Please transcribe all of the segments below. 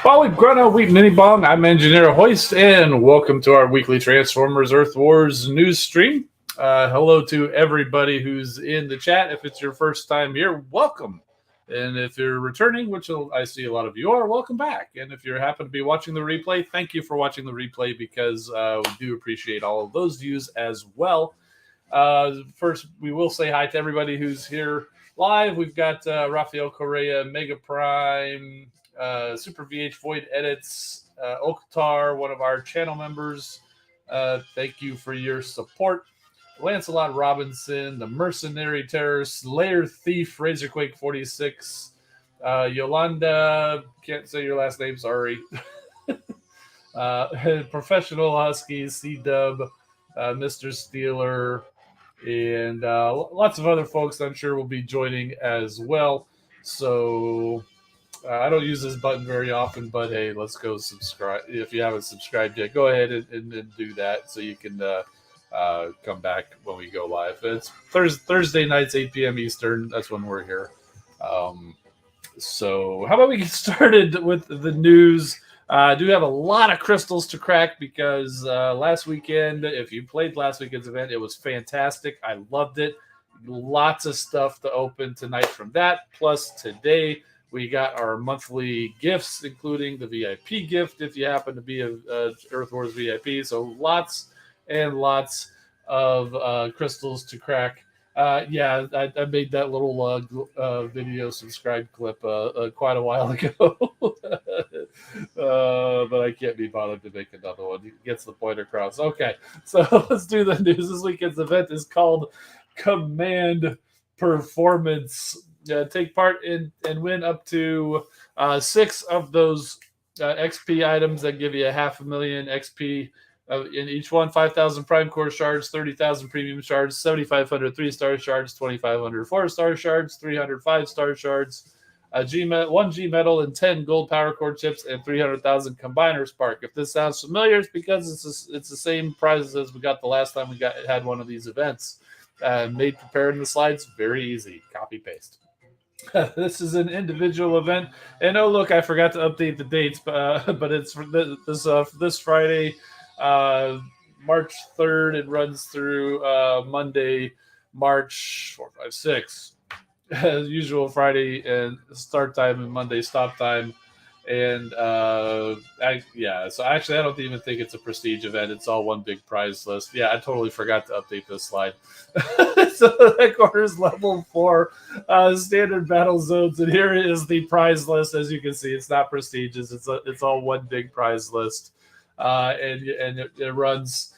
While we've grown out Wheat Mini Bong, I'm Engineer Hoist, and welcome to our weekly Transformers Earth Wars news stream. Hello to everybody who's in the chat. If it's your first time here, welcome. And if you're returning, which I see a lot of you are, welcome back. And if you happen to be watching the replay, thank you for watching the replay because we do appreciate all of those views as well. First, we will say hi to everybody who's here live. We've got Rafael Correa, Mega Prime, Super VH Void Edits, Oktar, one of our channel members. Thank you for your support. Lancelot Robinson, the Mercenary Terrorist, Lair Thief, Razorquake 46, Yolanda, can't say your last name, sorry. Professional Huskies, C-Dub, Mr. Steeler, and lots of other folks I'm sure will be joining as well. So I don't use this button very often, but hey, let's go subscribe. If you haven't subscribed yet, go ahead and do that so you can come back when we go live. It's Thursday nights, 8 p.m. Eastern. That's when we're here. So how about we get started with the news? I do have a lot of crystals to crack because last weekend, if you played last weekend's event, it was fantastic. I loved it. Lots of stuff to open tonight from that. Plus today, we got our monthly gifts, including the VIP gift if you happen to be a Earth Wars VIP. So lots and lots of crystals to crack. I made that little video subscribe clip quite a while ago. But I can't be bothered to make another one. It gets the point across. Okay, so let's do the news. This weekend's event is called Command Performance. Take part in and win up to 6 of those XP items that give you 500,000 XP in each one. 5,000 Prime Core shards, 30,000 Premium shards, 7,500 3-star shards, 2,500 4-star shards, 300 5-star shards, one G metal, and 10 gold power core chips, and 300,000 combiner spark. If this sounds familiar, it's because it's the same prizes as we got the last time we had one of these events. Made preparing the slides very easy. Copy paste. This is an individual event, and oh look, I forgot to update the dates, but it's for this Friday, March 3rd. It runs through Monday, March 4, 5, 6. As usual, Friday and start time and Monday stop time. And so actually, I don't even think it's a prestige event. It's all one big prize list. Yeah, I totally forgot to update this slide. So that quarters level 4 standard battle zones, and here is the prize list. As you can see, it's not prestigious. It's all one big prize list, and it runs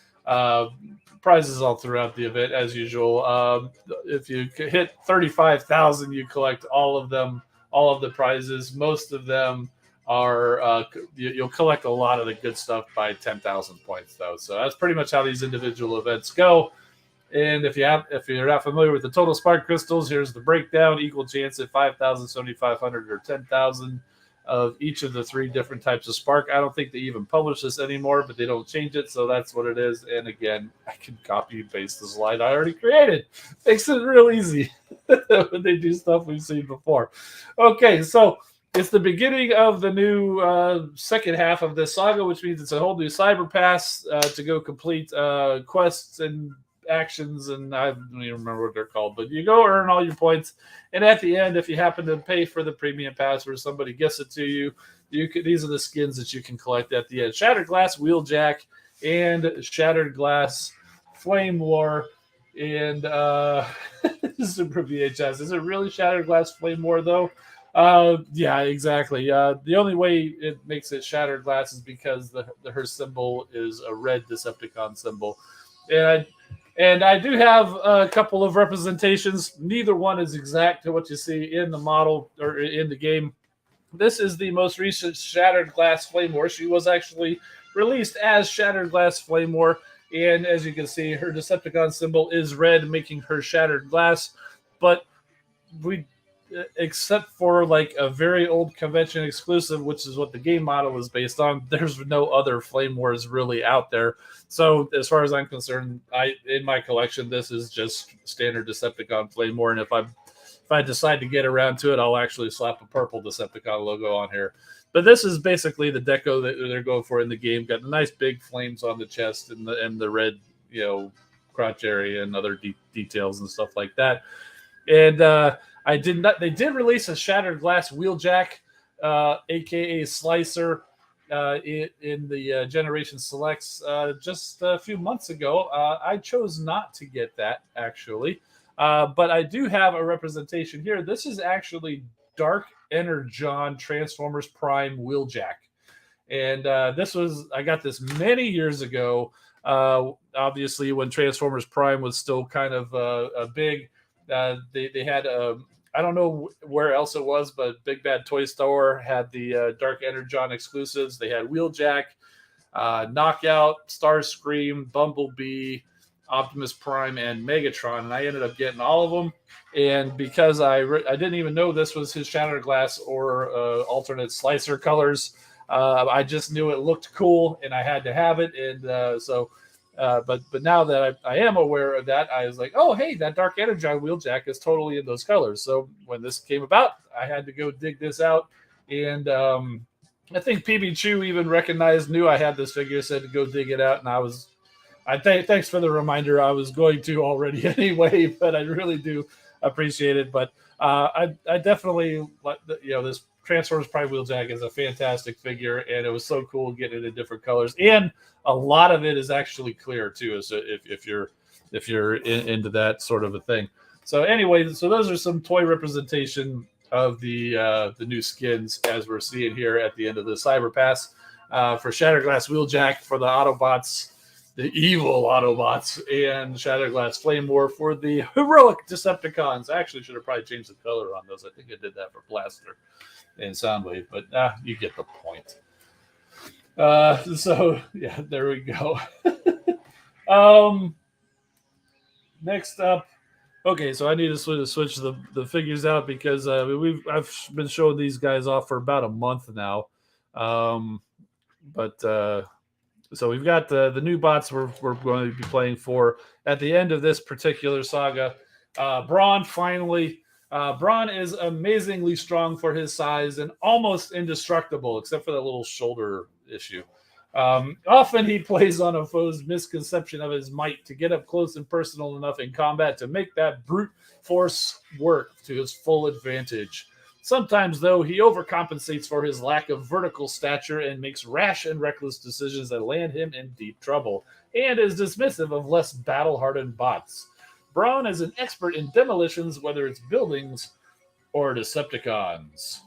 prizes all throughout the event as usual. If you hit 35,000, you collect all of them, all of the prizes. Most of them are you'll collect a lot of the good stuff by 10,000 points though. So that's pretty much how these individual events go. And if you're not familiar with the total spark crystals, here's the breakdown. Equal chance at 5,000, 7,500, or 10,000 of each of the 3 different types of spark. I don't think they even publish this anymore, but they don't change it, so that's what it is. And again, I can copy and paste the slide I already created. Makes it real easy when they do stuff we've seen before. Okay, so it's the beginning of the new second half of this saga, which means it's a whole new cyber pass to go complete quests and actions, and I don't even remember what they're called, but you go earn all your points, and at the end, if you happen to pay for the premium pass or somebody gets it to you, these are the skins that you can collect at the end. Shattered Glass Wheeljack and Shattered Glass Flamewar and Super VHS. Is it really Shattered Glass Flamewar though? Yeah, exactly. The only way it makes it Shattered Glass is because her symbol is a red Decepticon symbol, and I do have a couple of representations. Neither one is exact to what you see in the model or in the game. This is the most recent Shattered Glass Flamewar. She was actually released as Shattered Glass Flamewar, and as you can see, her Decepticon symbol is red, making her Shattered Glass. But except for like a very old convention exclusive, which is what the game model is based on, there's no other Flame Wars really out there. So as far as I'm concerned, in my collection, this is just standard Decepticon Flame War. And if I decide to get around to it, I'll actually slap a purple Decepticon logo on here. But this is basically the deco that they're going for in the game. Got nice big flames on the chest and the red, crotch area and other details and stuff like that. And they did release a Shattered Glass Wheeljack, aka Slicer, in the Generation Selects just a few months ago. I chose not to get that actually, but I do have a representation here. This is actually Dark Energon Transformers Prime Wheeljack, and I got this many years ago. Obviously, when Transformers Prime was still kind of a big. They had I don't know where else it was, but Big Bad Toy Store had the Dark Energon exclusives. They had Wheeljack, Knockout, Starscream, Bumblebee, Optimus Prime, and Megatron, and I ended up getting all of them. And because I didn't even know this was his Shattered Glass or alternate Slicer colors, I just knew it looked cool, and I had to have it. And but now that I am aware of that, I was like, oh, hey, that Dark Energon Wheeljack is totally in those colors. So when this came about, I had to go dig this out. And I think PB Chew even knew I had this figure, said to go dig it out. And thanks for the reminder. I was going to already anyway, but I really do appreciate it. But I definitely, this Transformers Prime Wheeljack is a fantastic figure, and it was so cool getting it in different colors. And a lot of it is actually clear too, so if you're into that sort of a thing. So anyway, so those are some toy representation of the new skins as we're seeing here at the end of the Cyber Pass for Shattered Glass Wheeljack for the Autobots, the evil Autobots, and Shattered Glass Flame War for the heroic Decepticons. I actually should have probably changed the color on those. I think I did that for Blaster and Soundwave, but you get the point. So yeah, there we go. um, Next up. Okay, so I need to switch the figures out because I've been showing these guys off for about a month now. But So we've got the new bots we're going to be playing for at the end of this particular saga. Brawn finally. Brawn is amazingly strong for his size and almost indestructible, except for that little shoulder issue. Often he plays on a foe's misconception of his might to get up close and personal enough in combat to make that brute force work to his full advantage. Sometimes, though, he overcompensates for his lack of vertical stature and makes rash and reckless decisions that land him in deep trouble, and is dismissive of less battle hardened bots. Brawn is an expert in demolitions, whether it's buildings or Decepticons.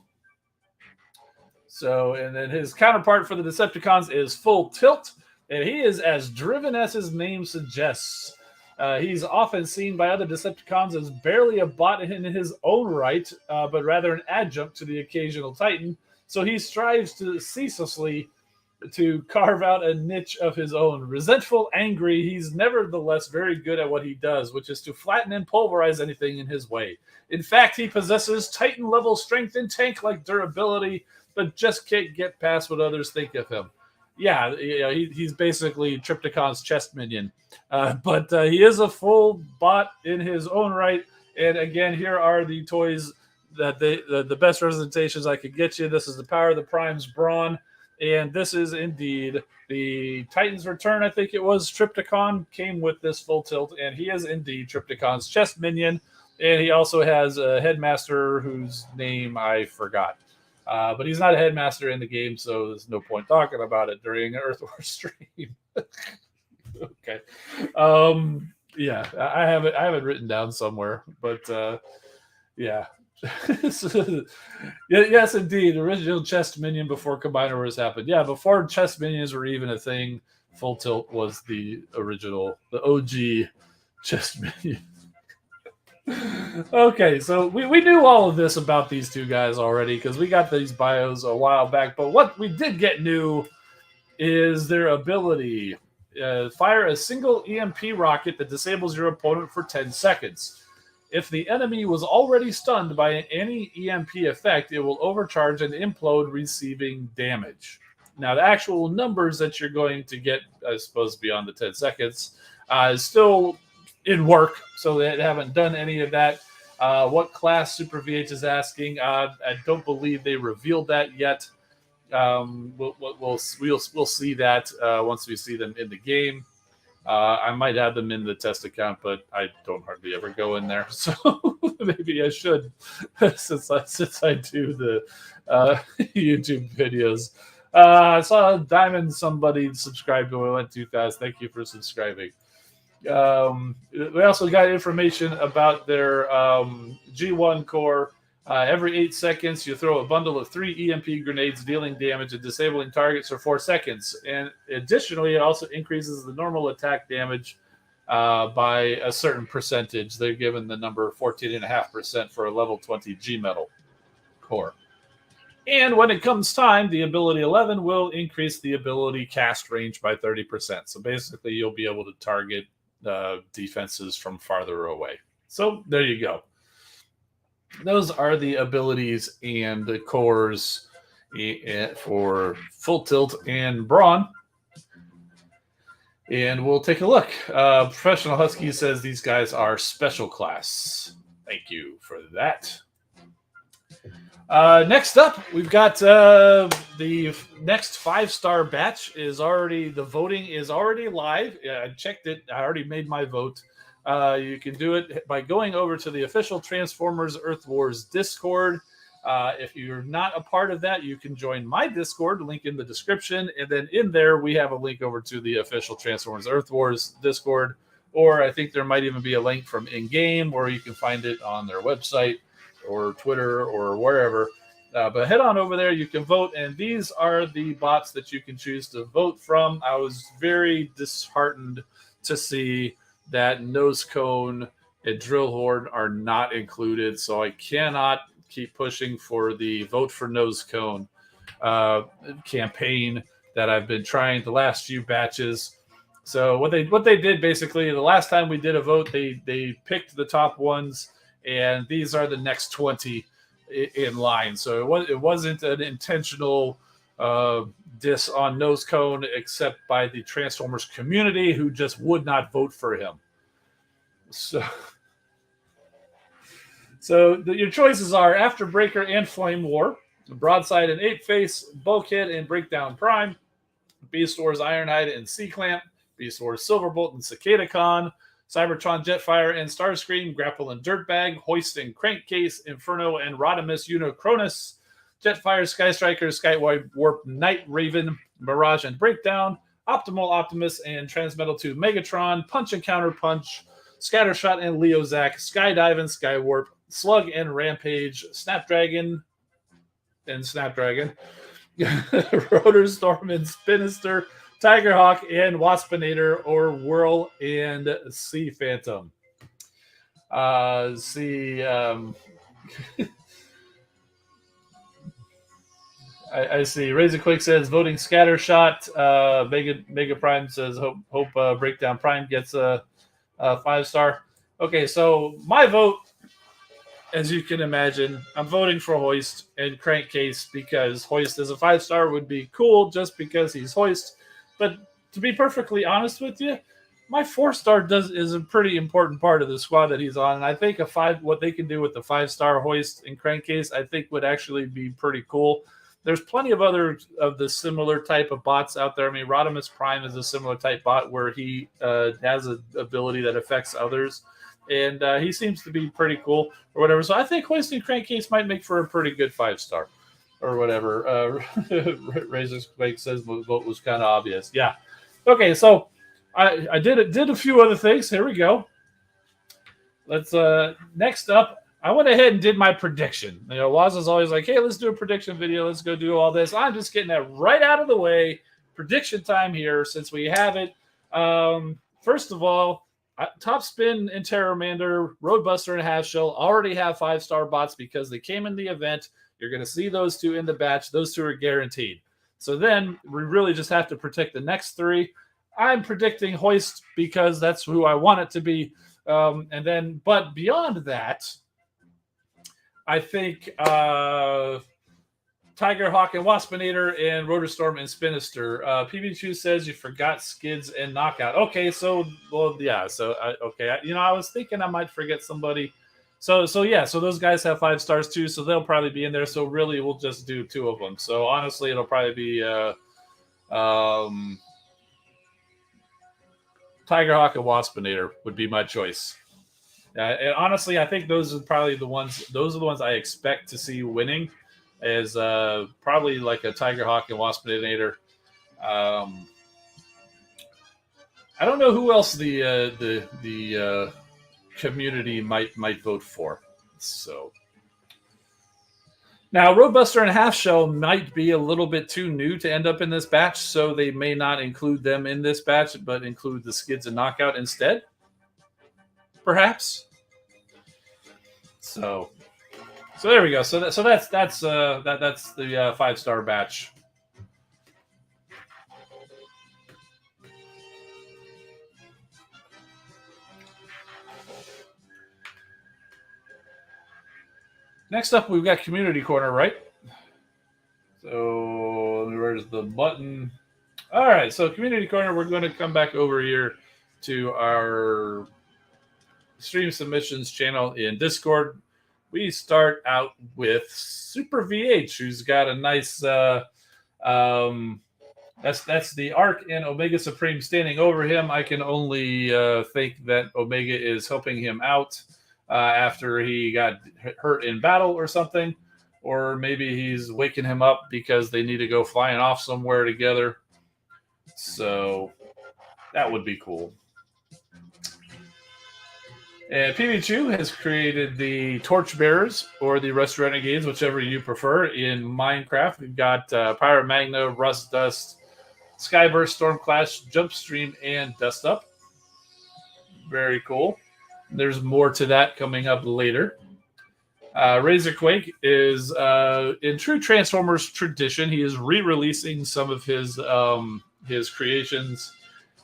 So, and then his counterpart for the Decepticons is Full-Tilt, and he is as driven as his name suggests. He's often seen by other Decepticons as barely a bot in his own right, but rather an adjunct to the occasional Titan. So he strives to ceaselessly to carve out a niche of his own. Resentful, angry, he's nevertheless very good at what he does, which is to flatten and pulverize anything in his way. In fact, he possesses Titan-level strength and tank-like durability, but just can't get past what others think of him. Yeah, he's basically Triptychon's chest minion. But he is a full bot in his own right. And again, here are the toys that the best representations I could get you. This is the Power of the Prime's Brawn. And this is indeed the Titan's Return, I think it was. Triptychon came with this Full-Tilt, and he is indeed Triptychon's chest minion. And he also has a headmaster whose name I forgot. But he's not a headmaster in the game, so there's no point talking about it during an Earthwar stream. Okay. Yeah, I have it written down somewhere, but yeah. Yes, indeed. Original chest minion before Combiner Wars happened. Yeah, before chest minions were even a thing, Full-Tilt was the original, the OG chest minion. Okay, so we knew all of this about these two guys already because we got these bios a while back. But what we did get new is their ability. Fire a single EMP rocket that disables your opponent for 10 seconds. If the enemy was already stunned by any EMP effect, it will overcharge and implode, receiving damage. Now, the actual numbers that you're going to get, I suppose, beyond the 10 seconds, is still in work, so they haven't done any of that. What class Super VH is asking, I don't believe they revealed that yet. We'll see that once we see them in the game. I might have them in the test account, but I don't hardly ever go in there, so maybe I should, since I do the YouTube videos. I saw Diamond somebody subscribed to it. Went too fast. Thank you for subscribing. We also got information about their G1 core. Every 8 seconds, you throw a bundle of 3 EMP grenades, dealing damage and disabling targets for 4 seconds. And additionally, it also increases the normal attack damage by a certain percentage. They're given the number 14.5% for a level 20 G metal core. And when it comes time, the ability 11 will increase the ability cast range by 30%. So basically, you'll be able to target defenses from farther away. So there you go. Those are the abilities and the cores for Full-Tilt and Brawn. And we'll take a look. Professional Husky says these guys are special class. Thank you for that. Next up, we've got the next 5-star batch is already, the voting is already live. Yeah, I checked it. I already made my vote. You can do it by going over to the official Transformers Earth Wars Discord. If you're not a part of that, you can join my Discord, link in the description. And then in there, we have a link over to the official Transformers Earth Wars Discord. Or I think there might even be a link from in-game, or you can find it on their website or Twitter or wherever. But head on over there, you can vote. And these are the bots that you can choose to vote from. I was very disheartened to see that Nose Cone and Drill Horde are not included. So I cannot keep pushing for the Vote for Nose Cone campaign that I've been trying the last few batches. So what they did basically, the last time we did a vote, they picked the top ones, and these are the next 20 in line. So it wasn't an intentional diss on Nose Cone, except by the Transformers community who just would not vote for him. So your choices are Afterbreaker and Flamewar, Broadside and Ape Face, Bulkhead and Breakdown Prime, Beast Wars Ironhide and Sea Clamp, Beast Wars Silverbolt and Cicada Con, Cybertron Jetfire and Starscream, Grapple and Dirtbag, Hoist and Crankcase, Inferno and Rodimus Unicronus, Jetfire, Sky Striker, Skywarp, Night Raven, Mirage and Breakdown, Optimal Optimus and Transmetal 2 Megatron, Punch and Counter Punch, Scattershot and Leozak, Skydive and Skywarp, Slug and Rampage, Snapdragon, Rotor Storm and Spinister, Tigerhawk and Waspinator, or Whirl and Sea Phantom. I see Razor Quick says voting Scattershot. Mega Prime says hope Breakdown Prime gets a 5-star. Okay, so my vote, as you can imagine, I'm voting for Hoist and Crankcase because Hoist as a 5-star would be cool just because he's Hoist. But to be perfectly honest with you, my 4-star is a pretty important part of the squad that he's on. And I think what they can do with the 5-star Hoist and Crankcase, I think would actually be pretty cool. There's plenty of other of the similar type of bots out there. I mean, Rodimus Prime is a similar type bot where he has an ability that affects others. And he seems to be pretty cool or whatever. So I think Hoist and Crankcase might make for a pretty good 5-star or whatever. Razor Quake says the vote was kind of obvious. Yeah. Okay, so I did a few other things. Here we go. Let's next up, I went ahead and did my prediction. You know, Waz is always like, hey, let's do a prediction video. Let's go do all this. I'm just getting that right out of the way. Prediction time here since we have it. First of all, Top Spin and Terramander, Roadbuster and Half Shell already have 5-star bots because they came in the event. You're going to see those two in the batch. Those two are guaranteed. So then we really just have to predict the next 3. I'm predicting Hoist because that's who I want it to be. But beyond that, I think Tigerhawk and Waspinator and Rotorstorm and Spinister. PB2 says you forgot Skids and Knockout. Okay, so yeah. So I was thinking I might forget somebody. So those guys have 5 stars too. So they'll probably be in there. So really, we'll just do 2 of them. So honestly, it'll probably be Tigerhawk and Waspinator would be my choice. And honestly, I think those are probably the ones. Those are the ones I expect to see winning. As probably like a Tigerhawk and Waspinator. I don't know who else the community might vote for. So now Roadbuster and Half Shell might be a little bit too new to end up in this batch, so they may not include them in this batch, but include the Skids and Knockout instead. Perhaps. So there we go. So that's the 5-star batch. Next up, we've got Community Corner, right? So where's the button? All right. So Community Corner, we're going to come back over here to our stream submissions channel in Discord. We start out with Super VH, who's got a nice that's the Arc and Omega Supreme standing over him. I can only think that Omega is helping him out after he got hurt in battle or something, or maybe he's waking him up because they need to go flying off somewhere together. So that would be cool. And PB2 has created the Torchbearers or the Rust Renegades, whichever you prefer, in Minecraft. We've got Pyro Magna, Rust Dust, Skyburst, Stormclash, Jumpstream, and Dust Up. Very cool. There's more to that coming up later. Razorquake is, in true Transformers tradition, he is re-releasing some of his creations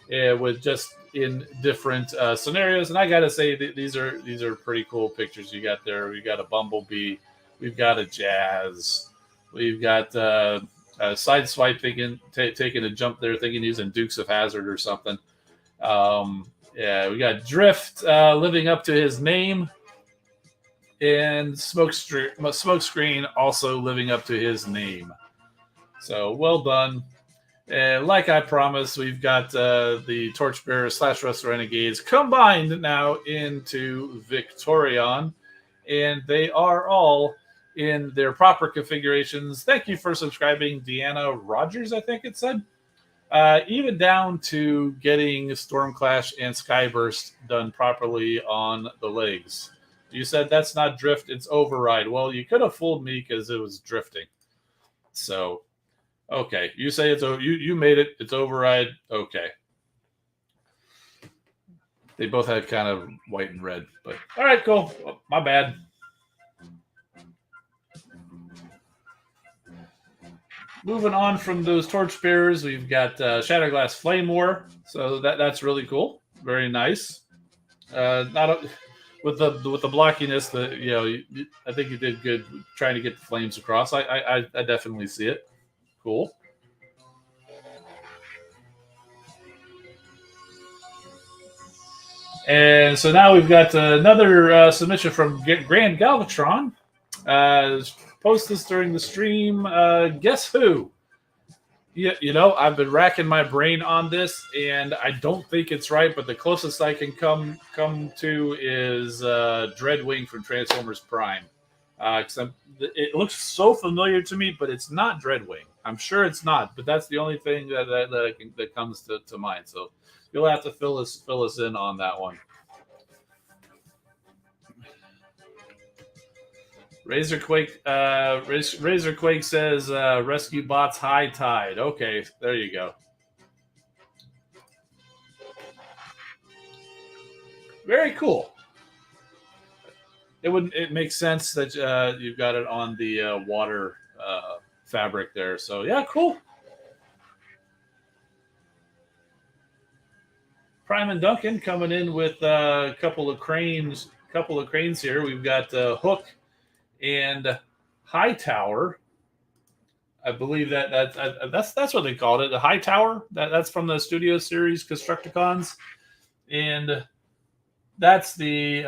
with just in different scenarios. And I gotta say, these are pretty cool pictures you got there. We got a Bumblebee, we've got a Jazz, we've got a Sideswipe taking a jump there, thinking he's in Dukes of Hazzard or something. Yeah, we got Drift living up to his name. And Smokescreen also living up to his name. So well done. And like I promised, we've got the Torchbearers / Rust Renegades combined now into Victorion. And they are all in their proper configurations. Thank you for subscribing, Deanna Rogers, I think it said. Even down to getting Stormclash and Skyburst done properly on the legs. You said that's not drift, it's override. Well, you could have fooled me because it was drifting. So, okay. You say it's you made it. It's override. Okay. They both had kind of white and red. But, all right, cool. Oh, my bad. Moving on from those Torchbearers, we've got Shatterglass Flamewar. So that's really cool. Very nice. With the blockiness, I think you did good trying to get the flames across. I definitely see it. Cool. And so now we've got another submission from Grand Galvatron. Post this during the stream. Guess who? I've been racking my brain on this, and I don't think it's right, but the closest I can come to is Dreadwing from Transformers Prime. It looks so familiar to me, but it's not Dreadwing. I'm sure it's not, but that's the only thing that comes to mind. So you'll have to fill us in on that one. Razorquake says rescue bots high tide. Okay, there you go. Very cool. It makes sense that you've got it on the water fabric there. So yeah, cool. Prime and Duncan coming in with a couple of cranes here. We've got Hook and Hightower. I believe that's what they called it. The Hightower. That's from the Studio Series Constructicons, and that's the.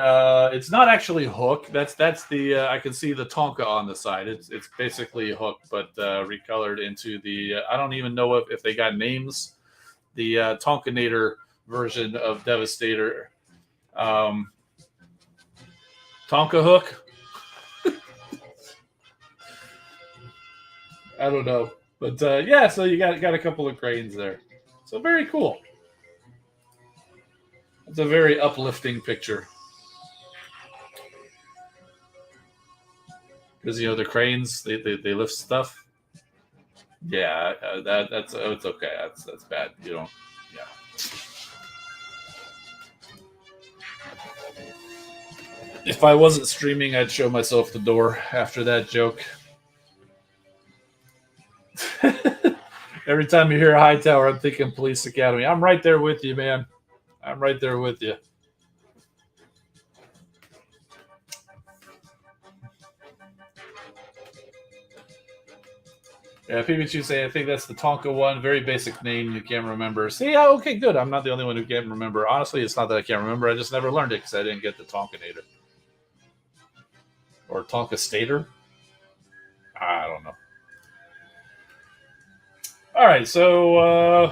It's not actually Hook. That's the. I can see the Tonka on the side. It's basically Hook, but recolored into the. I don't even know if they got names. The Tonkanator version of Devastator. Tonka Hook. I don't know, but yeah. So you got a couple of cranes there. So very cool. It's a very uplifting picture because the cranes they lift stuff. Yeah, that's it's okay. That's bad. You don't. Yeah. If I wasn't streaming, I'd show myself the door after that joke. Every time you hear Hightower, I'm thinking Police Academy. I'm right there with you, man. I'm right there with you. Yeah, PBQ say I think that's the Tonka one. Very basic name you can't remember. See, yeah, okay, good. I'm not the only one who can't remember. Honestly, it's not that I can't remember. I just never learned it because I didn't get the Tonkanator. Or Tonka Stator. I don't know. All right, so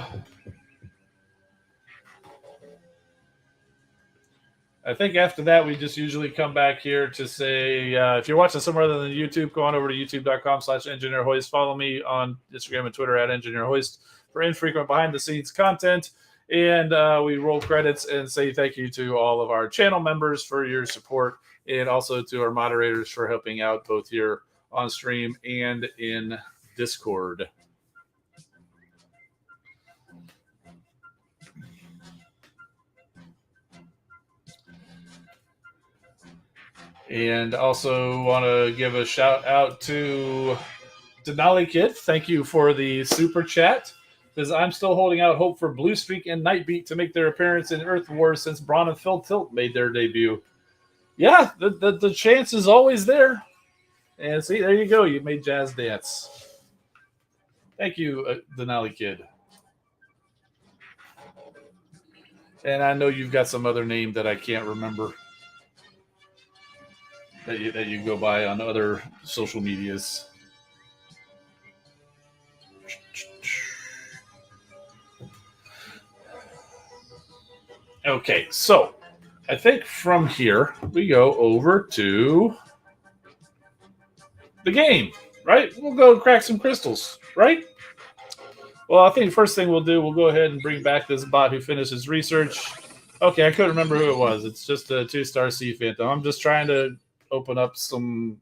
I think after that, we just usually come back here to say, if you're watching somewhere other than YouTube, go on over to youtube.com/EngineerHoist. Follow me on Instagram and Twitter @EngineerHoist for infrequent behind-the-scenes content. And we roll credits and say thank you to all of our channel members for your support, and also to our moderators for helping out both here on stream and in Discord. And also want to give a shout out to Denali Kid. Thank you for the super chat. Because I'm still holding out hope for Blue Streak and Nightbeat to make their appearance in Earth Wars since Brawn and Full-Tilt made their debut. Yeah, the chance is always there. And see, there you go. You made Jazz dance. Thank you, Denali Kid. And I know you've got some other name that I can't remember that you go by on other social medias. Okay, so I think from here we go over to the game, right? We'll go crack some crystals, right? Well, I think the first thing we'll do, we'll go ahead and bring back this bot who finished his research. Okay, I couldn't remember who it was. It's just a 2-star Sea Phantom. I'm just trying to open up some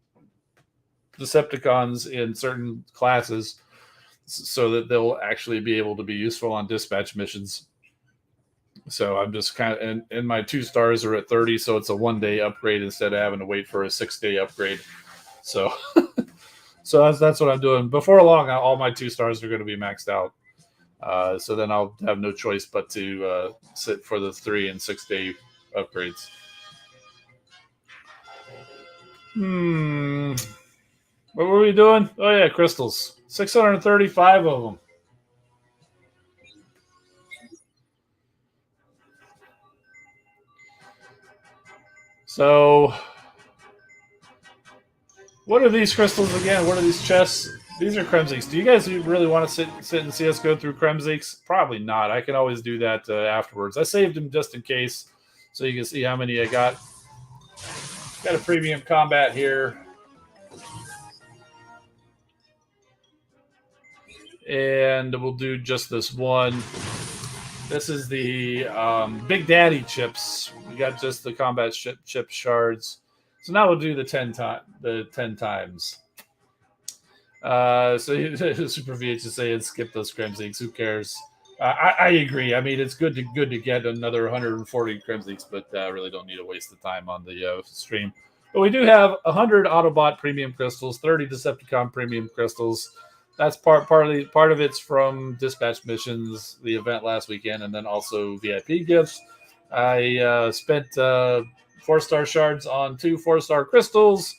Decepticons in certain classes so that they'll actually be able to be useful on dispatch missions. So I'm just kind of, and my 2 stars are at 30, so it's a 1-day upgrade instead of having to wait for a 6-day upgrade. So, so that's what I'm doing. Before long, all my 2 stars are going to be maxed out. So then I'll have no choice but to sit for the 3 and 6-day upgrades. What were we doing? Oh yeah, crystals. 635 of them. So, what are these crystals again? What are these chests? These are Kremzeeks. Do you guys really want to sit and see us go through Kremzeeks? Probably not. I can always do that afterwards. I saved them just in case, so you can see how many I got. Got a premium combat here. And we'll do just this one. This is the Big Daddy chips. We got just the combat chip shards. So now we'll do the 10 times. So Super VH is saying skip those Kremzeeks. Who cares? I agree. I mean, it's good to get another 140 Kremzeeks, but I really don't need to waste the time on the stream. But we do have 100 Autobot premium crystals, 30 Decepticon premium crystals. That's part of it's from dispatch missions, the event last weekend, and then also VIP gifts. I spent 4-star shards on 2 4-star crystals,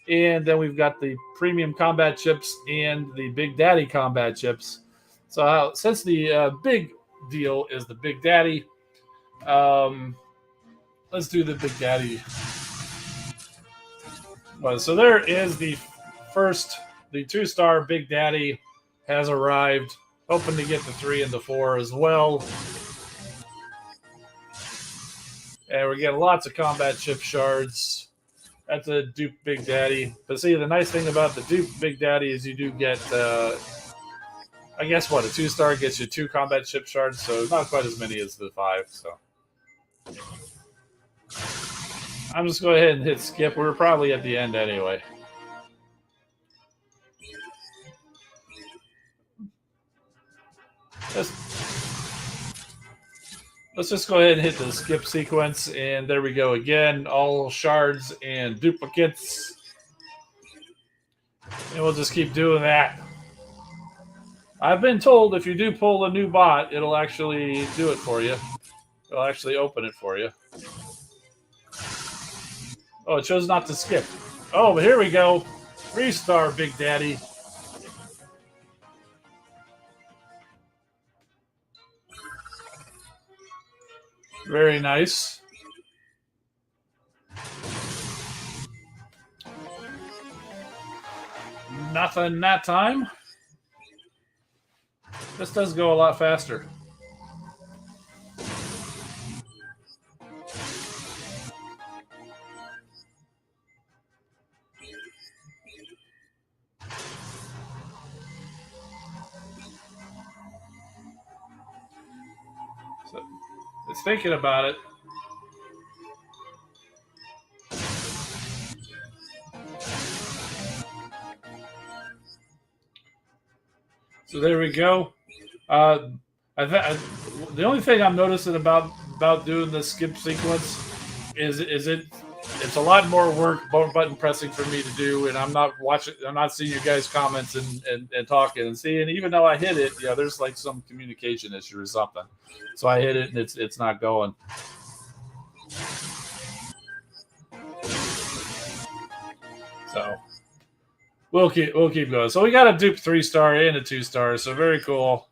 and then we've got the premium combat chips and the Big Daddy combat chips. So since the big deal is the Big Daddy, let's do the Big Daddy. Well, so there is the first. The 2-star Big Daddy has arrived. Hoping to get the 3 and the 4 as well. And we're getting lots of combat chip shards. That's a dupe Big Daddy. But see, the nice thing about the dupe Big Daddy is you do get, I guess what, a 2-star gets you 2 combat chip shards, so not quite as many as the 5. So I'm just going to go ahead and hit skip. We're probably at the end anyway. Let's just go ahead and hit the skip sequence, and there we go again. All shards and duplicates. And we'll just keep doing that. I've been told if you do pull a new bot, it'll actually do it for you. It'll actually open it for you. Oh, it chose not to skip. Oh, but here we go. 3-star Big Daddy. Very nice. Nothing that time. This does go a lot faster. So it's thinking about it. So there we go. The only thing I'm noticing about doing the skip sequence is it it's a lot more work, button pressing for me to do, and I'm not seeing you guys' comments and talking and seeing. Even though I hit it, there's like some communication issue or something. So I hit it and it's not going. So we'll keep going. So we got a dupe 3-star and a 2-star. So very cool.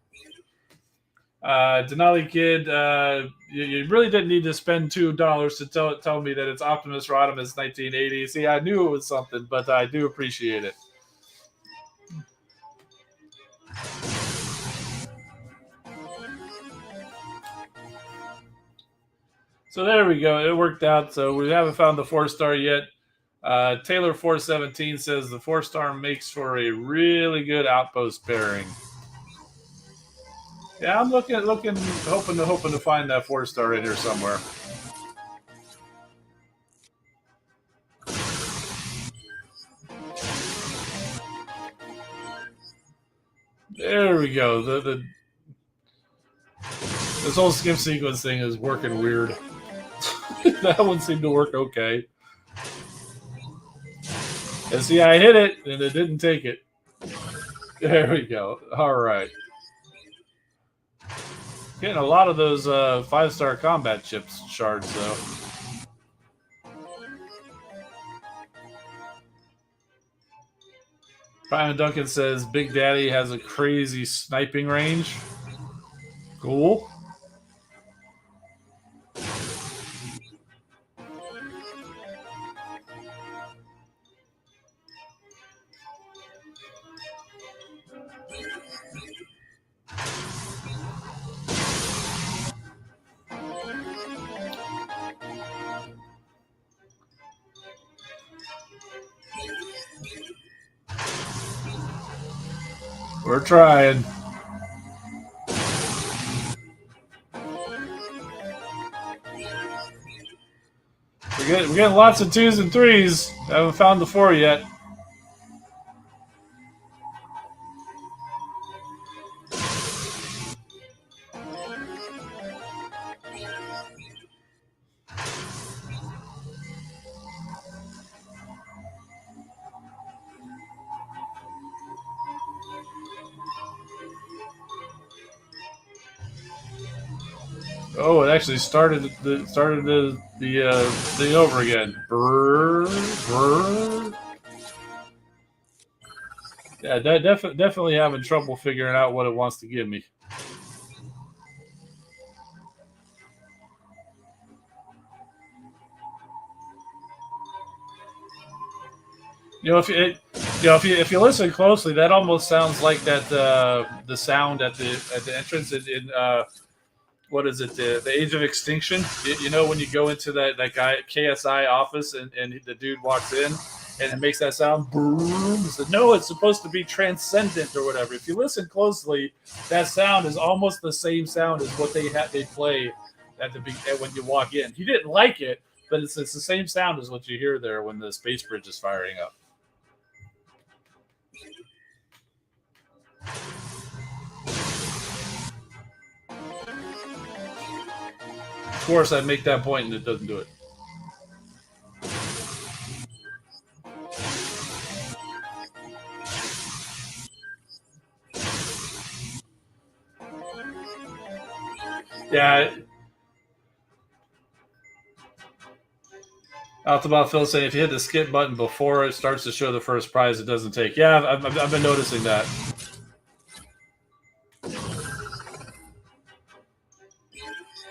Denali Kid, you really didn't need to spend $2 to tell me that it's Optimus Rodimus 1980. See, I knew it was something, but I do appreciate it. So there we go. It worked out. So we haven't found the 4-star yet. Taylor 417 says the 4-star makes for a really good outpost pairing. Yeah, I'm looking, hoping to find that 4-star in here somewhere. There we go. This whole skip sequence thing is working weird. That one seemed to work okay. And see, I hit it and it didn't take it. There we go. All right. Getting a lot of those 5-star combat chips shards, though. Brian Duncan says Big Daddy has a crazy sniping range. Cool. We're trying. We're getting lots of 2s and 3s. I haven't found the 4 yet. Oh, it actually started the thing over again. Brr, brr. Yeah, definitely having trouble figuring out what it wants to give me. If you listen closely, that almost sounds like that the sound at the entrance in what is it, the Age of Extinction? You know, when you go into that guy KSI office and the dude walks in and it makes that sound, boom. So, no, it's supposed to be transcendent or whatever. If you listen closely, that sound is almost the same sound as what they play when you walk in. He didn't like it, but it's the same sound as what you hear there when the space bridge is firing up. Of course, I make that point and it doesn't do it. Yeah. Altabot Phil saying if you hit the skip button before it starts to show the first prize, it doesn't take. Yeah, I've been noticing that.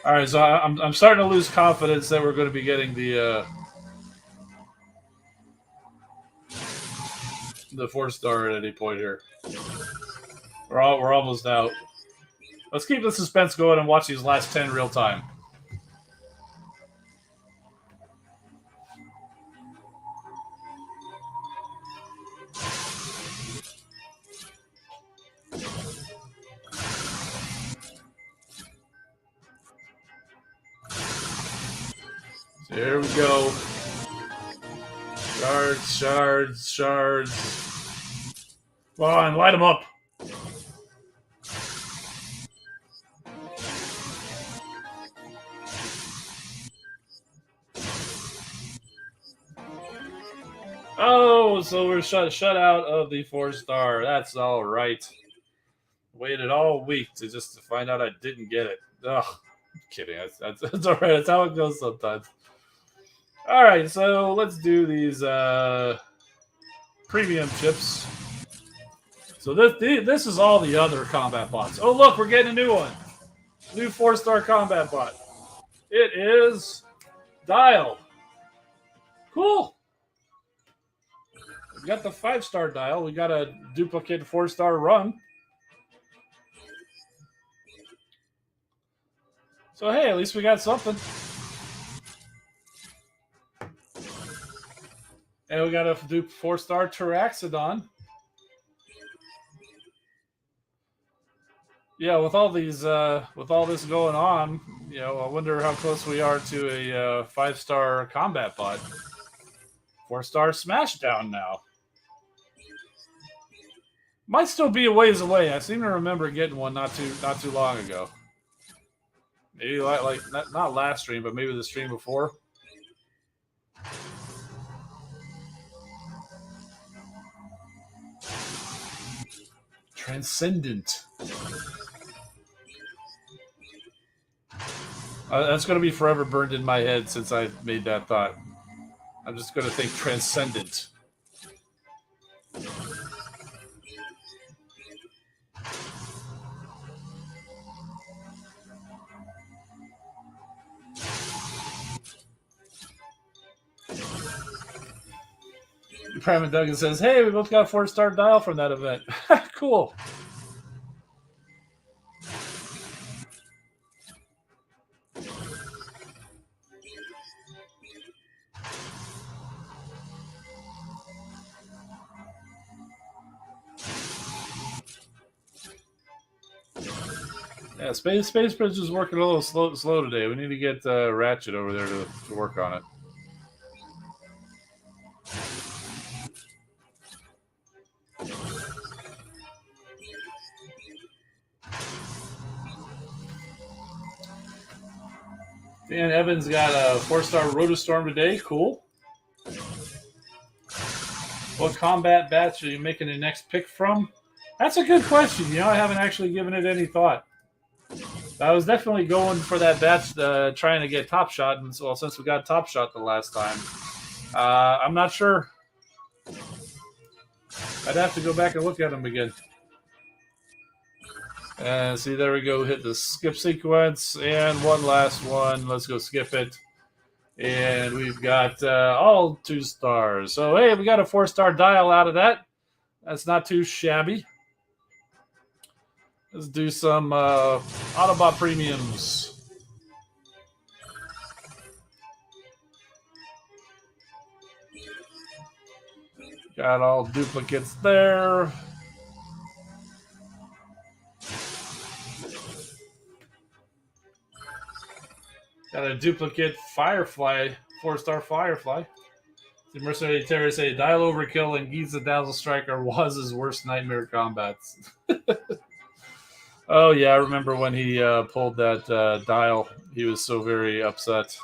All right, so I'm starting to lose confidence that we're going to be getting the 4-star at any point here. We're almost out. Let's keep the suspense going and watch these last 10 real time. There we go. Shards. Come on, light them up. Oh, so we're shut out of the 4-star. That's all right. Waited all week to find out I didn't get it. Ugh, I'm kidding. That's all right. That's how it goes sometimes. All right, so let's do these premium chips. So this is all the other combat bots. Oh, look, we're getting a new one. New 4-star combat bot. It is Dial. Cool. We got the 5-star Dial. We got a duplicate 4-star run. So hey, at least we got something. And we got a 4-star Taraxodon. Yeah, with all these, with all this going on, you know, I wonder how close we are to a 5-star combat bot. 4-star Smashdown now. Might still be a ways away. I seem to remember getting one not too long ago. Maybe like not last stream, but maybe the stream before. Transcendent. That's going to be forever burned in my head since I made that thought. I'm just going to think Transcendent. Prime and Duggan says, hey, we both got a 4-star Dial from that event. Cool. Yeah, Space Bridge is working a little slow today. We need to get Ratchet over there to work on it. Dan Evans got a 4-star Rotostorm today. Cool. What combat batch are you making the next pick from? That's a good question. You know, I haven't actually given it any thought. I was definitely going for that batch, trying to get Top Shot, and well, since we got Top Shot the last time, I'm not sure. I'd have to go back and look at them again. And see, there we go. Hit the skip sequence, and one last one. Let's go skip it. And we've got all 2 stars. So hey, we got a 4-star Dial out of that. That's not too shabby. Let's do some Autobot premiums. Got all duplicates there. Got a duplicate Firefly, 4-star Firefly. The Mercenary Terror say Dial Overkill and Giza Dazzle Striker was his worst nightmare combats. Oh yeah, I remember when he pulled that Dial. He was so very upset.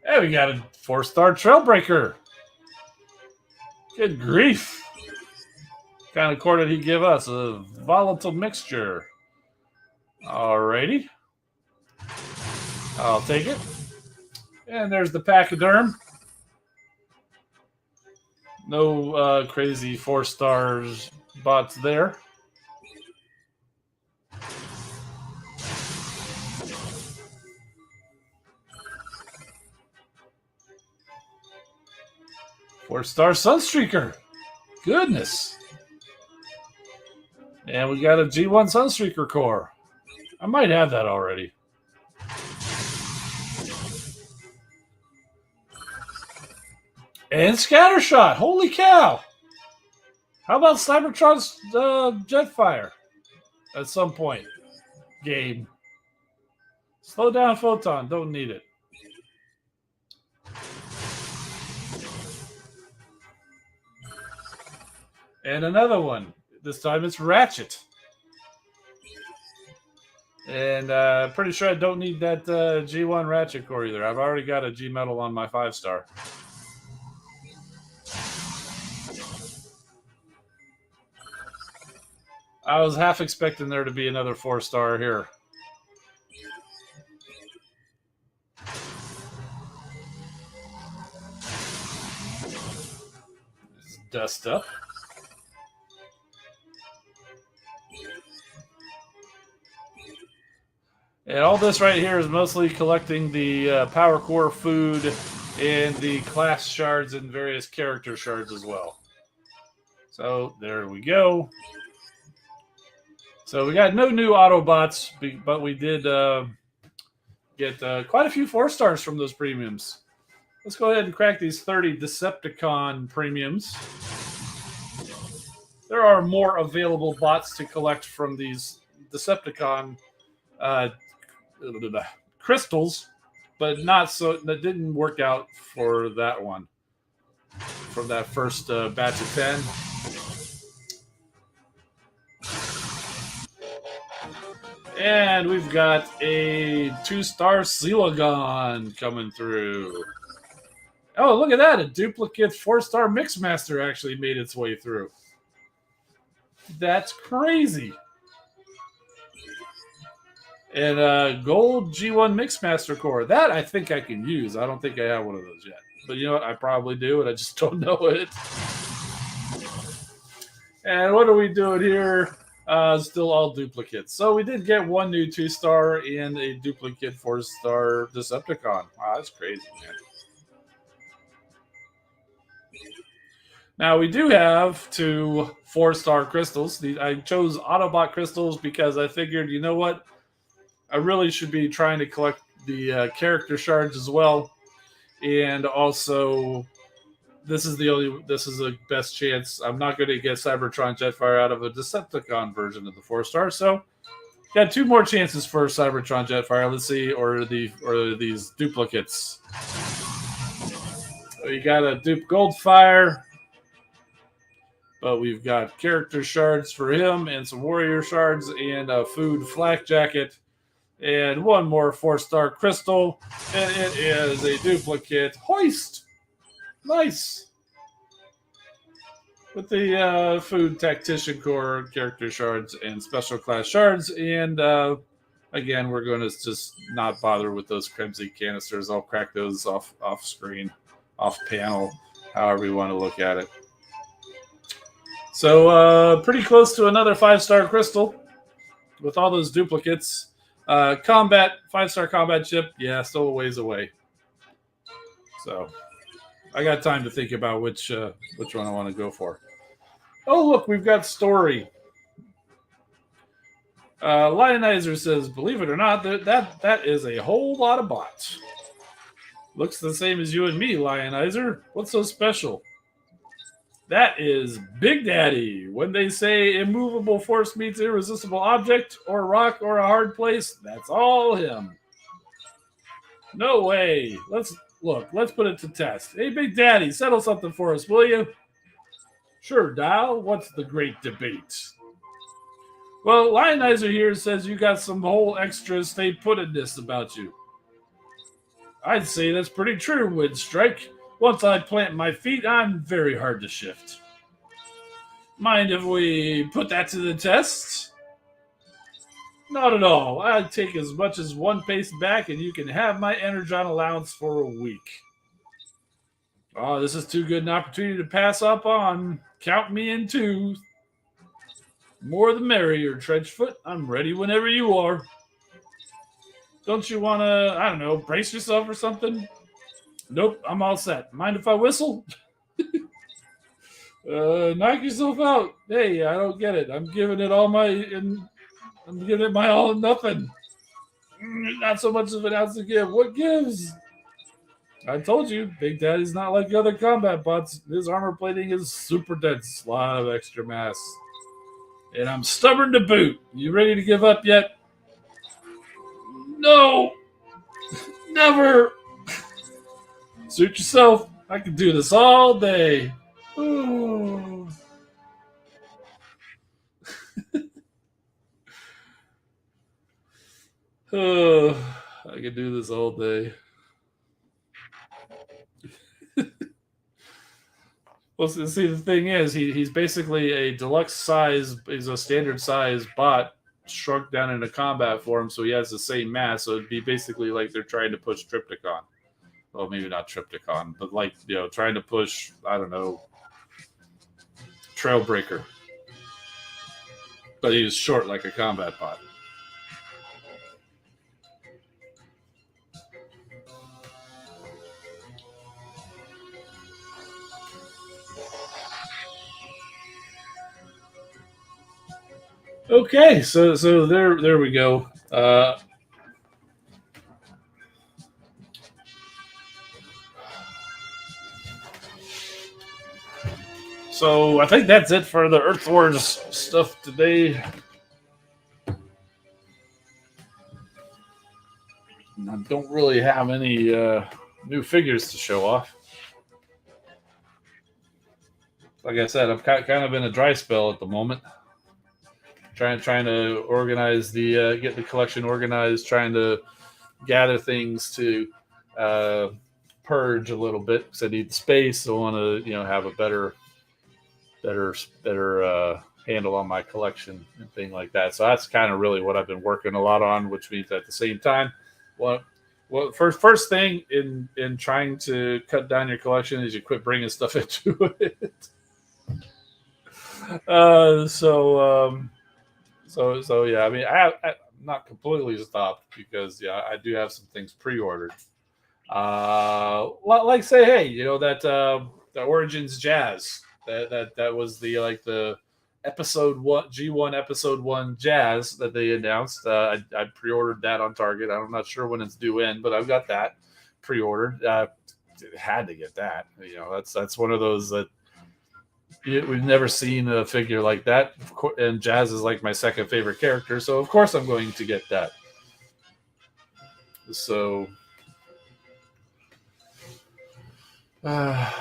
Hey, we got a 4-star Trailbreaker. Good grief. What kind of core did he give us? A volatile mixture. Alrighty. I'll take it. And there's the Pachyderm. No crazy 4-stars bots there. Four-star Sunstreaker. Goodness. And we got a G1 Sunstreaker core. I might have that already. And Scattershot. Holy cow. How about Cybertron's Jetfire at some point? Game. Slow down, Photon. Don't need it. And another one. This time it's Ratchet. And pretty sure I don't need that G1 Ratchet Core either. I've already got a G Metal on my 5-star. I was half expecting there to be another 4-star here. Just dust up. And all this right here is mostly collecting the power core food and the class shards and various character shards as well. So there we go. So we got no new Autobots, but we did get quite a few 4-stars from those premiums. Let's go ahead and crack these 30 Decepticon premiums. There are more available bots to collect from these Decepticon crystals, but not so. That didn't work out for that one. From that first batch of 10. And we've got a 2-star Silagon coming through. Oh, look at that. A duplicate 4-star Mixmaster actually made its way through. That's crazy. And gold G1 Mixmaster Core. That I think I can use. I don't think I have one of those yet. But you know what? I probably do, and I just don't know it. And what are we doing here? Still all duplicates. So we did get one new 2-star and a duplicate 4-star Decepticon. Wow, that's crazy, man. Now we do have 2 4-star crystals. I chose Autobot crystals because I figured, you know what? I really should be trying to collect the character shards as well. And also, this is the best chance. I'm not going to get Cybertron Jetfire out of a Decepticon version of the 4-star. So, got 2 more chances for Cybertron Jetfire. Let's see, or these duplicates. We got a dupe Goldfire, but we've got character shards for him and some warrior shards and a food flak jacket. And one more 4-star crystal, and it is a duplicate Hoist. Nice. With the food tactician core, character shards, and special class shards. And again, we're going to just not bother with those Crimson canisters. I'll crack those off screen, off panel, however you want to look at it. So pretty close to another 5-star crystal with all those duplicates. Combat 5-star combat chip, yeah, still a ways away. So I got time to think about which one I want to go for. Oh, look, we've got story. Lionizer says, believe it or not, that is a whole lot of bots. Looks the same as you and me, Lionizer. What's so special? That is Big Daddy. When they say immovable force meets irresistible object, or rock, or a hard place, that's all him. No way. Let's put it to test. Hey, Big Daddy, settle something for us, will you? Sure, Dial. What's the great debate? Well, Lionizer here says you got some whole extra stay puttedness about you. I'd say that's pretty true, Windstrike. Once I plant my feet, I'm very hard to shift. Mind if we put that to the test? Not at all. I'd take as much as 1 pace back, and you can have my Energon allowance for a week. Oh, this is too good an opportunity to pass up on. Count me in 2. More the merrier, Trenchfoot. I'm ready whenever you are. Don't you want to, I don't know, brace yourself or something? Nope, I'm all set. Mind if I whistle? Knock yourself out. Hey, I don't get it. I'm giving it my all and nothing. Not so much of an ounce to give. What gives? I told you, Big Daddy's not like other combat bots. His armor plating is super dense. A lot of extra mass. And I'm stubborn to boot. You ready to give up yet? No! Never! Suit yourself. I can do this all day. Ooh. Oh, I could do this all day. Well, see, the thing is, he's basically a deluxe size. He's a standard size bot shrunk down into combat form, so he has the same mass. So it'd be basically like they're trying to push Triptychon. Well, maybe not Triptychon, but like trying to push. I don't know, Trailbreaker, but he's short like a combat bot. Okay, so there we go. So I think that's it for the Earth Wars stuff today. I don't really have any new figures to show off. Like I said, I'm kind of in a dry spell at the moment. Trying to organize get the collection organized, trying to gather things to purge a little bit because I need space. I want to have a better handle on my collection and thing like that. So that's kind of really what I've been working a lot on, which means at the same time, well, first thing in trying to cut down your collection is you quit bringing stuff into it. So yeah, I mean, I'm not completely stopped because I do have some things pre-ordered. Like say, hey, that the Origins Jazz that was the episode one G1 episode 1 Jazz that they announced. I pre-ordered that on Target. I'm not sure when it's due in, but I've got that pre-ordered. Had to get that. That's one of those that we've never seen a figure like that, and Jazz is like my second favorite character, so of course I'm going to get that. So, Red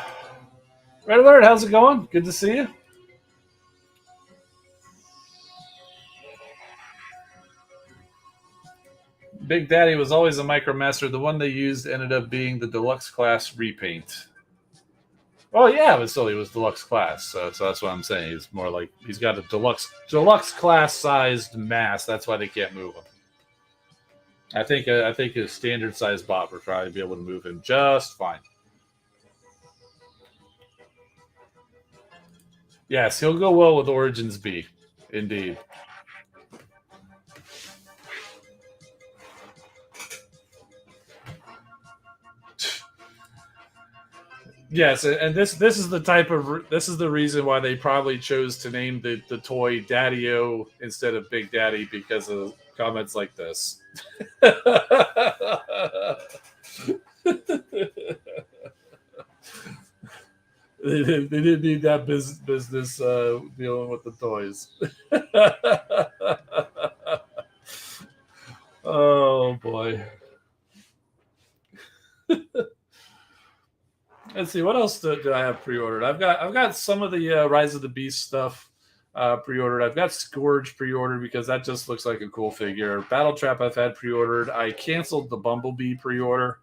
Alert, how's it going? Good to see you. Big Daddy was always a Micromaster. The one they used ended up being the deluxe class repaint. Oh yeah, but still he was deluxe class, so that's what I'm saying. He's more like he's got a deluxe class sized mass. That's why they can't move him. I think his standard size bot would probably be able to move him just fine. Yes, he'll go well with Origins B, indeed. Yes, and this is the type of this is the reason why they probably chose to name the toy Daddy-O instead of Big Daddy because of comments like this. They didn't need that business dealing with the toys. Oh boy. Let's see what else did I have pre-ordered. I've got some of the Rise of the Beast stuff pre-ordered. I've got Scourge pre-ordered because that just looks like a cool figure. Battle Trap I've had pre-ordered. I canceled the Bumblebee pre-order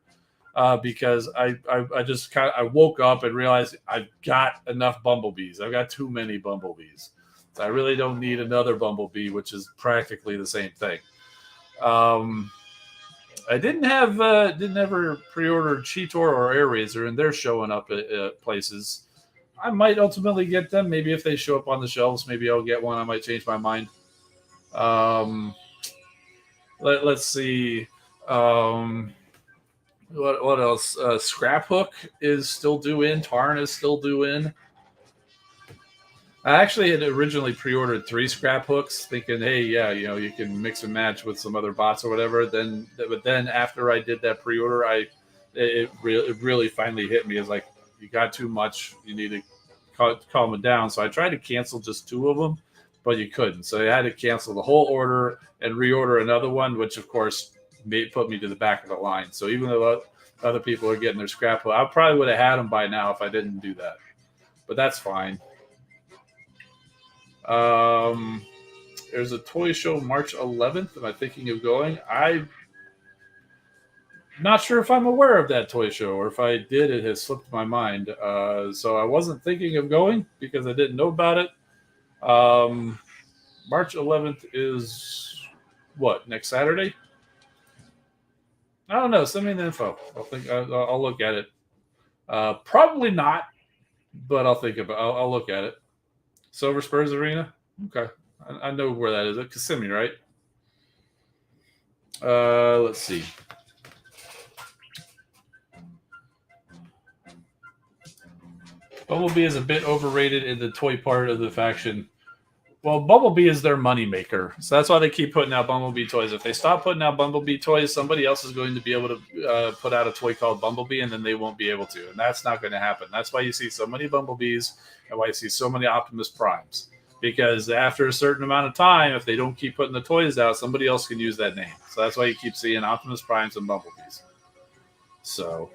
because I just I woke up and realized I've got enough Bumblebees. I've got too many Bumblebees. So I really don't need another Bumblebee, which is practically the same thing. I didn't ever pre-order Cheetor or Air Razor, and they're showing up at places. I might ultimately get them. Maybe if they show up on the shelves, maybe I'll get one. I might change my mind. Let's see. What else? Scraphook is still due in. Tarn is still due in. I actually had originally pre-ordered 3 Scraphooks, thinking, hey, yeah, you can mix and match with some other bots or whatever. But then after I did that pre-order, it really finally hit me as like, you got too much. You need to calm it down. So I tried to cancel just 2 of them, but you couldn't. So I had to cancel the whole order and reorder another one, which of course put me to the back of the line. So even though other people are getting their Scraphook, I probably would have had them by now if I didn't do that. But that's fine. There's a toy show March 11th. Am I thinking of going? I'm not sure if I'm aware of that toy show, or if I did, it has slipped my mind. So I wasn't thinking of going because I didn't know about it. March 11th is what, next Saturday? I don't know. Send me the info. I'll look at it. Probably not, but I'll think about. I'll look at it. Silver Spurs Arena. Okay, I know where that is. It's Kissimmee, right? Let's see. Bumblebee is a bit overrated in the toy part of the faction. Well, Bumblebee is their moneymaker, so that's why they keep putting out Bumblebee toys. If they stop putting out Bumblebee toys, somebody else is going to be able to put out a toy called Bumblebee, and then they won't be able to, and that's not going to happen. That's why you see so many Bumblebees and why you see so many Optimus Primes, because after a certain amount of time, if they don't keep putting the toys out, somebody else can use that name. So that's why you keep seeing Optimus Primes and Bumblebees. So...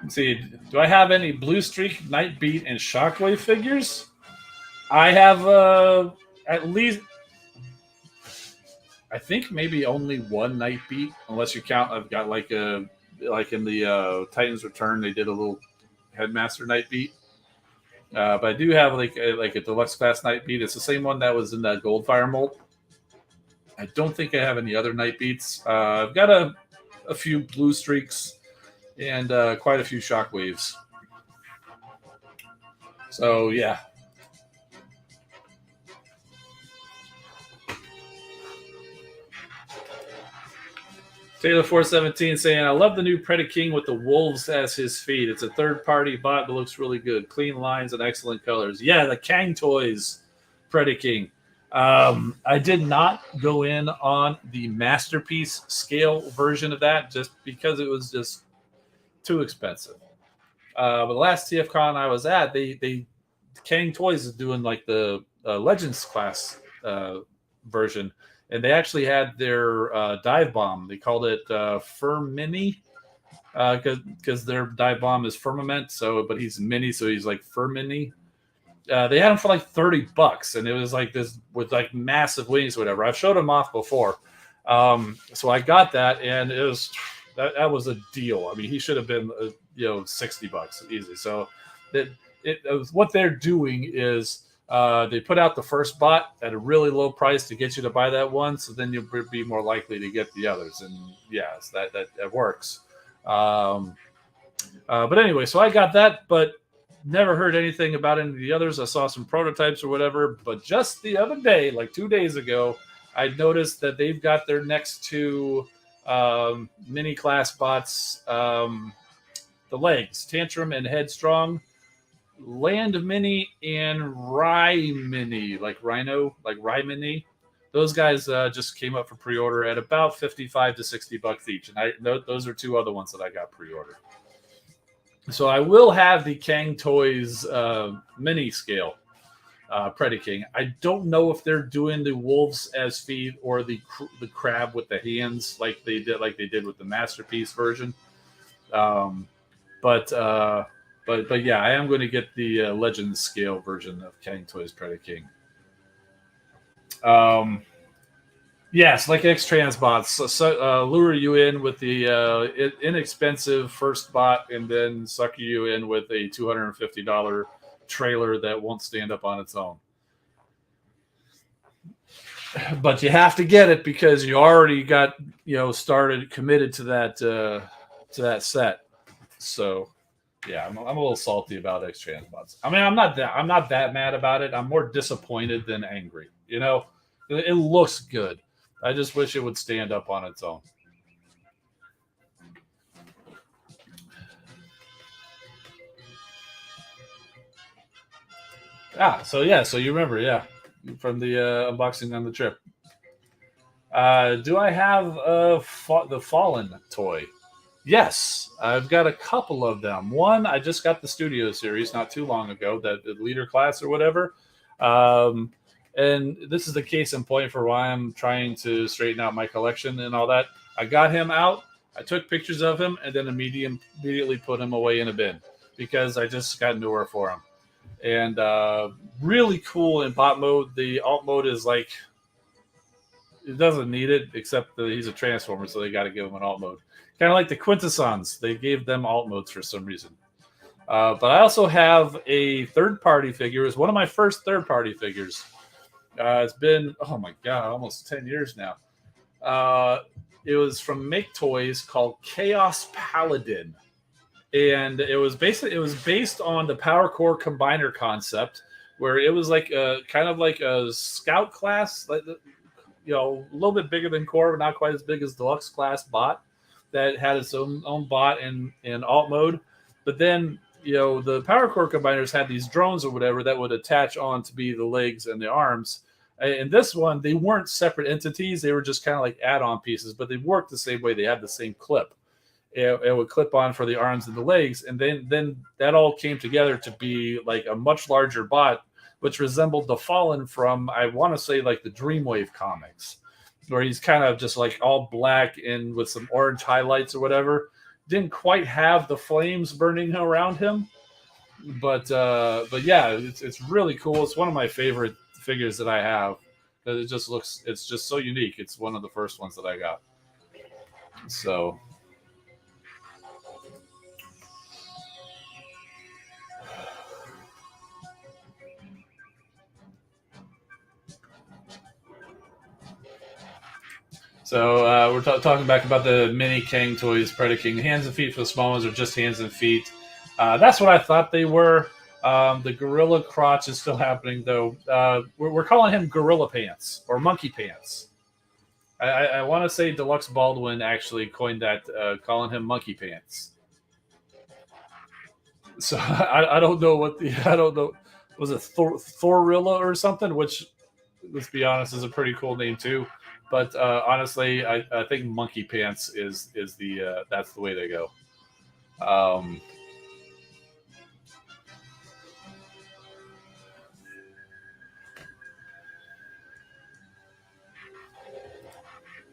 let's see, do I have any Blue Streak, Nightbeat, and Shockwave figures? I have at least, I think maybe only one Nightbeat, unless you count. I've got like in the Titans Return, they did a little Headmaster Nightbeat. But I do have like a deluxe class Nightbeat. It's the same one that was in that Goldfire mold. I don't think I have any other Nightbeats. I've got a few Blue Streaks and quite a few Shockwaves. So, yeah. Taylor417 saying, I love the new Predaking with the wolves as his feet. It's a third-party bot that looks really good. Clean lines and excellent colors. Yeah, the Kang Toys Predaking. I did not go in on the Masterpiece scale version of that just because it was just too expensive. But the last TFCon I was at, they Kang Toys is doing like the Legends class version, and they actually had their dive bomb. They called it Firmini because their dive bomb is Firmament. So, but he's mini, so he's like Firmini. They had him for like $30, and it was like this with like massive wings, or whatever. I've showed him off before, so I got that, and it was. That was a deal. I mean, he should have been, $60 easy. So, what they're doing is they put out the first bot at a really low price to get you to buy that one. So then you'll be more likely to get the others. And yes, that works. But anyway, so I got that, but never heard anything about any of the others. I saw some prototypes or whatever. But just the other day, like 2 days ago, I noticed that they've got their next two mini class bots, the legs, Tantrum and Headstrong, Land Mini and Rye Mini, like Rhino, like Rye Mini. Those guys just came up for pre-order at about $55 to $60 each, and those are two other ones that I got pre-ordered. So I will have the Kang Toys mini scale Predaking. I don't know if they're doing the wolves as feet or the crab with the hands like they did with the Masterpiece version. But yeah, I am going to get the Legends scale version of Kang Toys Predaking. Yes, like X-Trans bots, so lure you in with the inexpensive first bot, and then sucker you in with a $250 trailer that won't stand up on its own. But you have to get it because you already got committed to that set. So yeah, I'm a little salty about X-Trans bots. I mean, I'm not that mad about it. I'm more disappointed than angry. It looks good. I just wish it would stand up on its own. So you remember, from the unboxing on the trip. Do I have the Fallen toy? Yes, I've got a couple of them. One, I just got the Studio Series not too long ago, the leader class or whatever. And this is the case in point for why I'm trying to straighten out my collection and all that. I got him out. I took pictures of him and then immediately put him away in a bin because I just got nowhere for him. and really cool in bot mode. The alt mode is like it doesn't need it, except that he's a transformer, so they got to give him an alt mode. Kind of like the Quintessons, they gave them alt modes for some reason. But I also have a third-party figure. It's one of my first third-party figures. It's been, oh my god, almost 10 years now. It was from Make Toys called Chaos Paladin, and it was based on the Power Core Combiner concept, where it was like a kind of like a scout class, like a little bit bigger than Core, but not quite as big as Deluxe class bot that had its own bot in alt mode. But then the Power Core Combiners had these drones or whatever that would attach on to be the legs and the arms. In this one, they weren't separate entities. They were just kind of like add-on pieces, but they worked the same way. They had the same clip. It would clip on for the arms and the legs, and then that all came together to be like a much larger bot, which resembled the Fallen from, I want to say, like the Dreamwave comics, where he's kind of just like all black and with some orange highlights or whatever. Didn't quite have the flames burning around him, but yeah, it's really cool. It's one of my favorite figures that I have. It's just so unique. It's one of the first ones that I got. So we're talking back about the mini Kang toys, Predaking. Hands and feet for the small ones are just hands and feet. That's what I thought they were. The gorilla crotch is still happening, though. We're calling him Gorilla Pants or Monkey Pants. I want to say Deluxe Baldwin actually coined that, calling him Monkey Pants. So I don't know I don't know. Was it Thorilla or something? Which, let's be honest, is a pretty cool name too. But honestly, I think Monkey Pants is the that's the way they go. Um,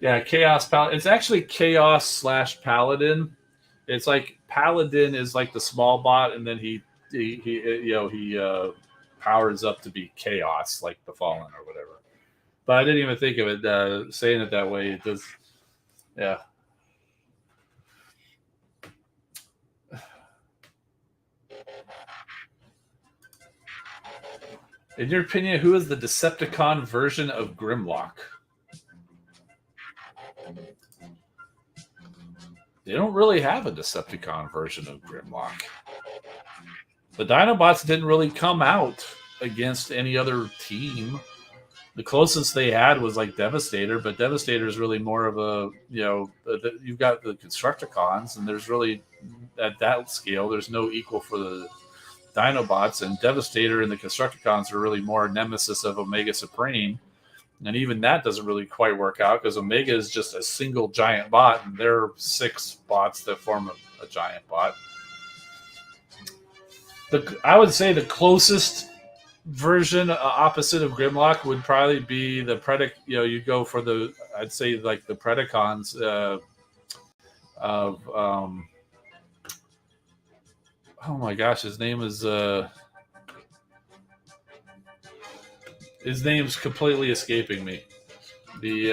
yeah, Chaos Paladin. It's actually Chaos/Paladin. It's like Paladin is like the small bot, and then he powers up to be Chaos, like the Fallen or whatever. But I didn't even think of it saying it that way. It does, yeah. In your opinion, who is the Decepticon version of Grimlock? They don't really have a Decepticon version of Grimlock. The Dinobots didn't really come out against any other team. The closest they had was like Devastator, but Devastator is really more of a, you've got the Constructicons, and there's really, at that scale, there's no equal for the Dinobots, and Devastator and the Constructicons are really more nemesis of Omega Supreme. And even that doesn't really quite work out because Omega is just a single giant bot, and there are 6 bots that form a giant bot. I would say the closest version opposite of Grimlock would probably be the you go for the, I'd say like the Predacons of oh my gosh, his name's completely escaping me. The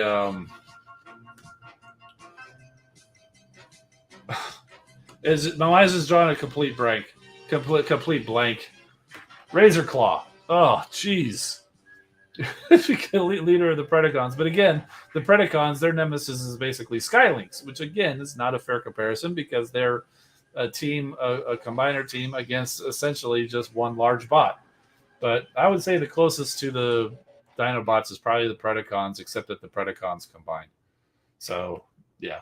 my mind's just drawing a complete blank. Complete blank. Razor Claw. Oh, jeez. Leader of the Predacons. But again, the Predacons, their nemesis is basically Skylynx, which again is not a fair comparison because they're a combiner team against essentially just one large bot. But I would say the closest to the Dinobots is probably the Predacons, except that the Predacons combine. So, yeah.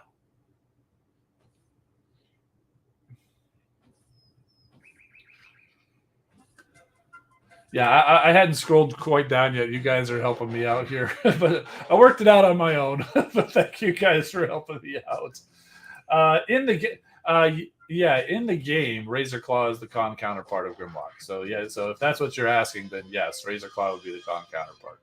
Yeah, I hadn't scrolled quite down yet. You guys are helping me out here, but I worked it out on my own. But thank you guys for helping me out. In the game, Razor Claw is the con counterpart of Grimlock. So yeah, so if that's what you're asking, then yes, Razor Claw would be the con counterpart.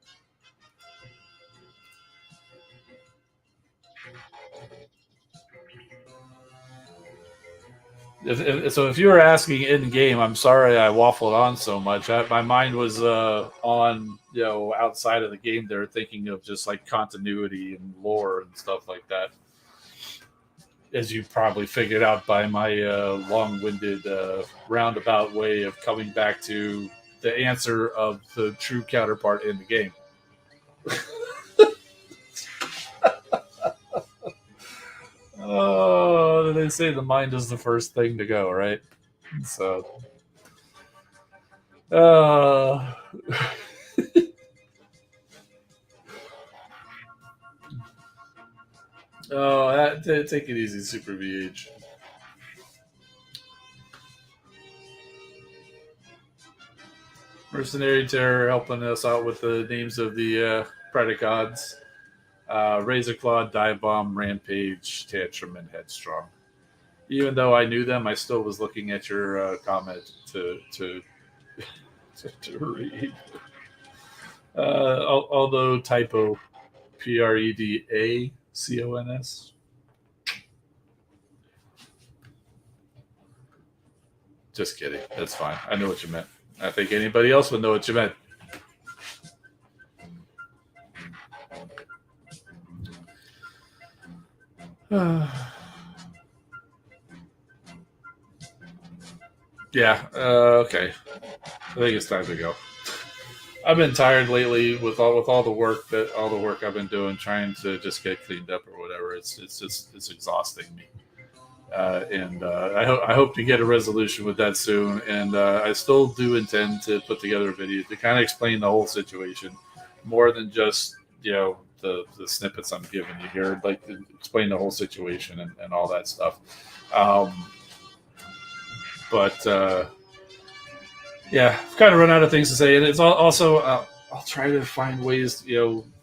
If you were asking in game, I'm sorry I waffled on so much. My mind was on outside of the game. They're thinking of just like continuity and lore and stuff like that. As you probably figured out by my long-winded roundabout way of coming back to the answer of the true counterpart in the game. Oh, they say the mind is the first thing to go, right? So, oh, take it easy, Super VH. Mercenary Terror helping us out with the names of the Predacons. Razor Claw, Dive-Bomb, Rampage, Tantrum, and Headstrong. Even though I knew them, I still was looking at your comment to read. Although typo, Predacons. Just kidding. That's fine. I know what you meant. I think anybody else would know what you meant. Yeah. Okay. I think it's time to go. I've been tired lately with all the work I've been doing, trying to just get cleaned up or whatever. It's exhausting me, and I hope to get a resolution with that soon. And I still do intend to put together a video to kind of explain the whole situation, more than just the snippets I'm giving you here. I'd like to explain the whole situation and all that stuff. But yeah, I've kind of run out of things to say, and it's also I'll try to find ways,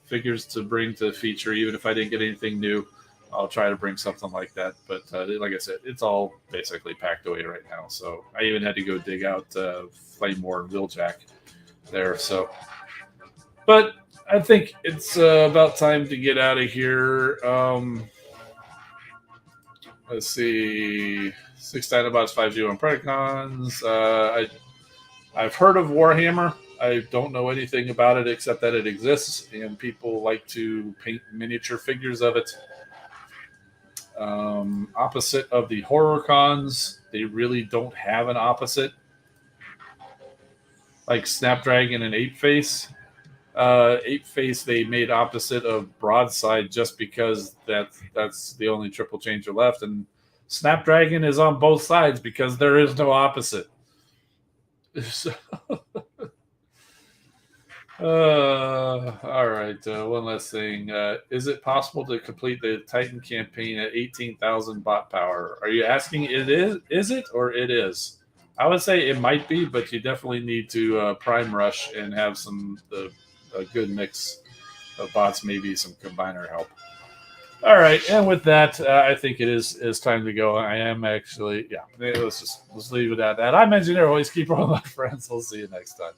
figures to bring to feature, even if I didn't get anything new. I'll try to bring something like that. But like I said, it's all basically packed away right now. So I even had to go dig out Flamewar and Wheeljack there. So, but I think it's about time to get out of here. Let's see, 6 Dinobots, 5 on Predacons. I've heard of Warhammer. I don't know anything about it except that it exists, and people like to paint miniature figures of it. Opposite of the horror cons, they really don't have an opposite. Like Snapdragon and Ape Face. Ape Face they made opposite of Broadside just because that's the only triple changer left, and Snapdragon is on both sides because there is no opposite. So, all right. One last thing. Is it possible to complete the Titan campaign at 18,000 bot power? Are you asking it is? Is it or it is? I would say it might be, but you definitely need to prime rush and have a good mix of bots, maybe some combiner help. All right, and with that, I think it is time to go. I am actually, let's leave it at that. I'm Engineer Hoist. Keep rolling, my friends. We'll see you next time.